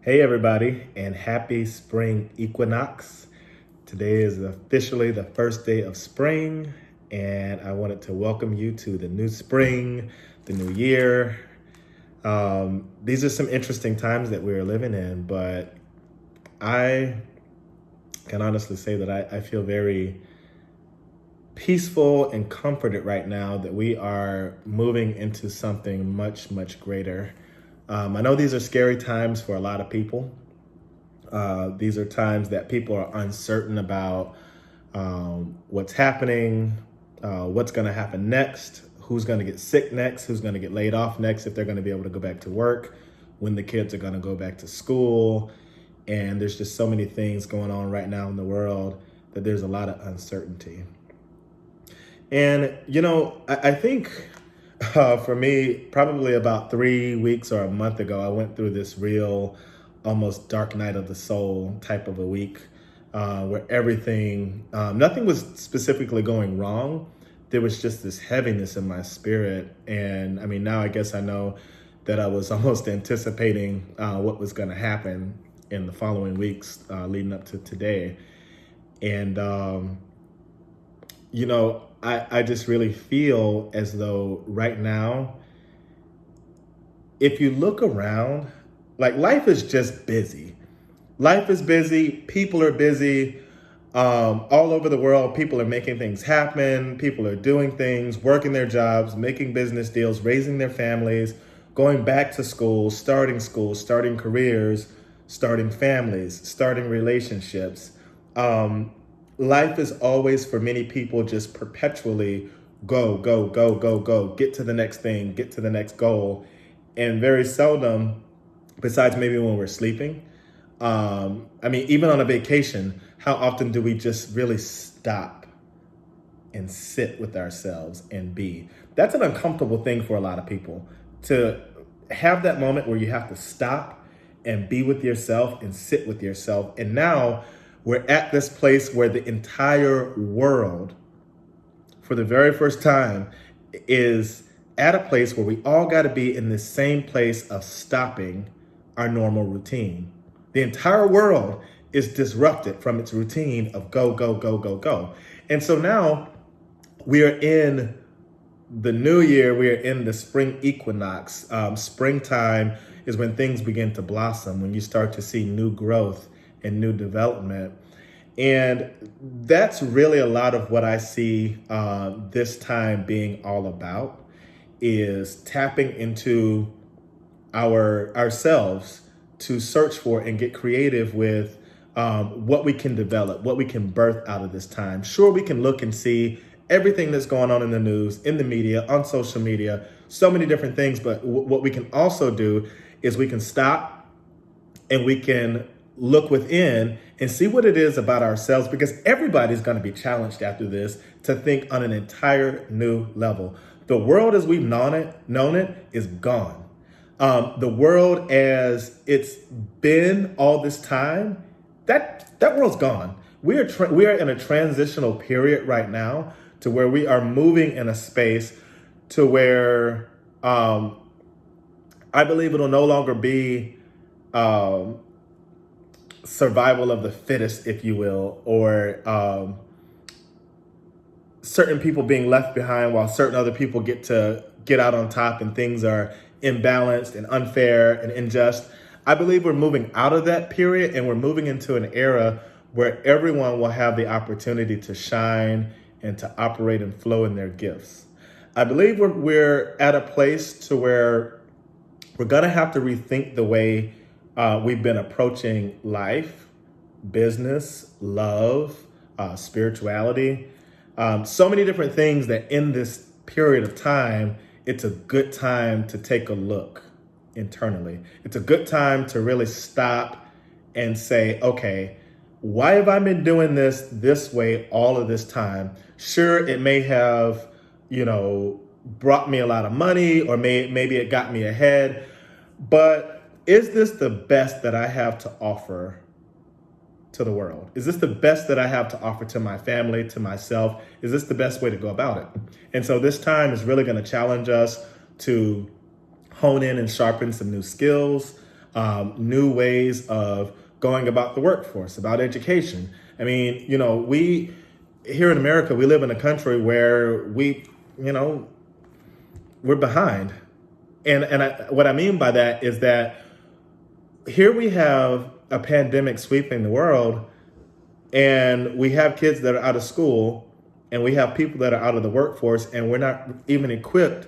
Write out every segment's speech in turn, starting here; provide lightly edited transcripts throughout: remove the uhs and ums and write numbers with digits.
Hey, everybody, and happy spring equinox. Today is officially the first day of spring, and I wanted to welcome you to the new spring, the new year. These are some interesting times that we're living in, but I can honestly say that I feel very peaceful and comforted right now that we are moving into something much, much greater. I know these are scary times for a lot of people. These are times that people are uncertain about what's happening, what's going to happen next, who's going to get sick next, who's going to get laid off next, if they're going to be able to go back to work, when the kids are going to go back to school. And there's just so many things going on right now in the world that there's a lot of uncertainty. And, I think for me, probably about 3 weeks or a month ago, I went through this real, almost dark night of the soul type of a week where nothing was specifically going wrong. There was just this heaviness in my spirit. And I mean, now I guess I know that I was almost anticipating what was going to happen in the following weeks leading up to today. And, I just really feel as though right now, if you look around, like life is just busy. Life is busy. People are busy. All over the world, people are making things happen. People are doing things, working their jobs, making business deals, raising their families, going back to school, starting careers, starting families, starting relationships. Um, Life is always for many people just perpetually go, go, go, go, go, get to the next thing, get to the next goal. And very seldom, besides maybe when we're sleeping, even on a vacation, how often do we just really stop and sit with ourselves and be? That's an uncomfortable thing for a lot of people, to have that moment where you have to stop and be with yourself and sit with yourself. And now we're at this place where the entire world, for the very first time, is at a place where we all got to be in this same place of stopping our normal routine. The entire world is disrupted from its routine of go, go, go, go, go. And so now we are in the new year, we are in the spring equinox. Springtime is when things begin to blossom, when you start to see new growth and new development. And that's really a lot of what I see this time being all about, is tapping into ourselves to search for and get creative with what we can develop, what we can birth out of this time. Sure, we can look and see everything that's going on in the news, in the media, on social media, so many different things. But what we can also do is we can stop and we can look within and see what it is about ourselves, because everybody's going to be challenged after this to think on an entire new level. The world as we've known it is gone. The world as it's been all this time, that world's gone. We are in a transitional period right now to where we are moving in a space to where I believe it'll no longer be survival of the fittest, if you will, or certain people being left behind while certain other people get to get out on top and things are imbalanced and unfair and unjust. I believe we're moving out of that period and we're moving into an era where everyone will have the opportunity to shine and to operate and flow in their gifts. I believe we're at a place to where we're going to have to rethink the way we've been approaching life, business, love, spirituality. So many different things that in this period of time, it's a good time to take a look internally. It's a good time to really stop and say, okay, why have I been doing this way all of this time? Sure, it may have, brought me a lot of money, or maybe it got me ahead, but is this the best that I have to offer to the world? Is this the best that I have to offer to my family, to myself? Is this the best way to go about it? And so this time is really going to challenge us to hone in and sharpen some new skills, new ways of going about the workforce, about education. I mean, we here in America, we live in a country where we're behind. What I mean by that is that here we have a pandemic sweeping the world, and we have kids that are out of school, and we have people that are out of the workforce, and we're not even equipped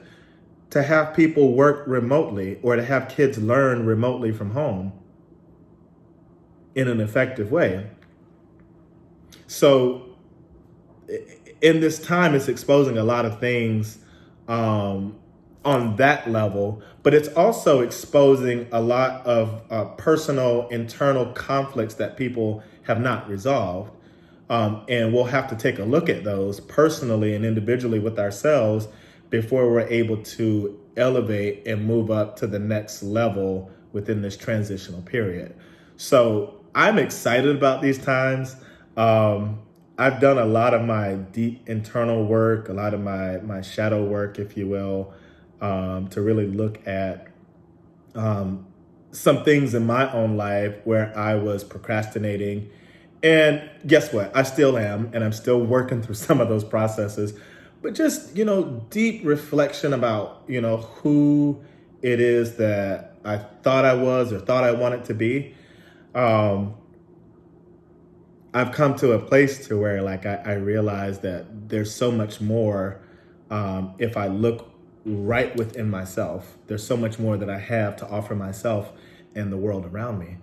to have people work remotely or to have kids learn remotely from home in an effective way. So in this time, it's exposing a lot of things on that level, but it's also exposing a lot of personal internal conflicts that people have not resolved. And we'll have to take a look at those personally and individually with ourselves before we're able to elevate and move up to the next level within this transitional period. So I'm excited about these times. I've done a lot of my deep internal work, a lot of my shadow work, if you will, to really look at some things in my own life where I was procrastinating. And guess what? I still am, and I'm still working through some of those processes. But just, deep reflection about, who it is that I thought I was or thought I wanted to be. I've come to a place to where I realize that there's so much more if I look right within myself. There's so much more that I have to offer myself and the world around me.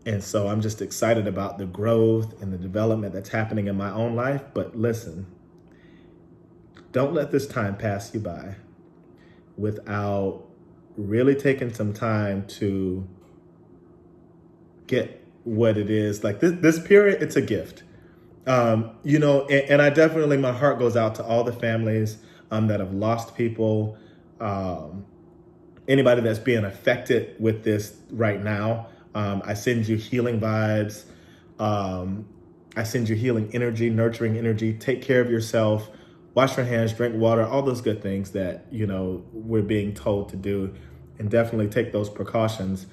And so I'm just excited about the growth and the development that's happening in my own life. But listen, don't let this time pass you by without really taking some time to get what it is. Like this period, it's a gift. And I definitely, my heart goes out to all the families that have lost people, anybody that's being affected with this right now. I send you healing vibes. I send you healing energy, nurturing energy. Take care of yourself. Wash your hands, drink water, all those good things that, we're being told to do, and definitely take those precautions.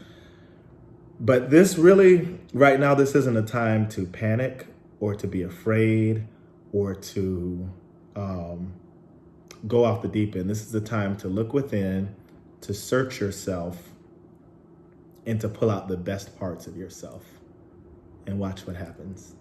But this really, right now, this isn't a time to panic or to be afraid or to go off the deep end. This is the time to look within, to search yourself, and to pull out the best parts of yourself and watch what happens.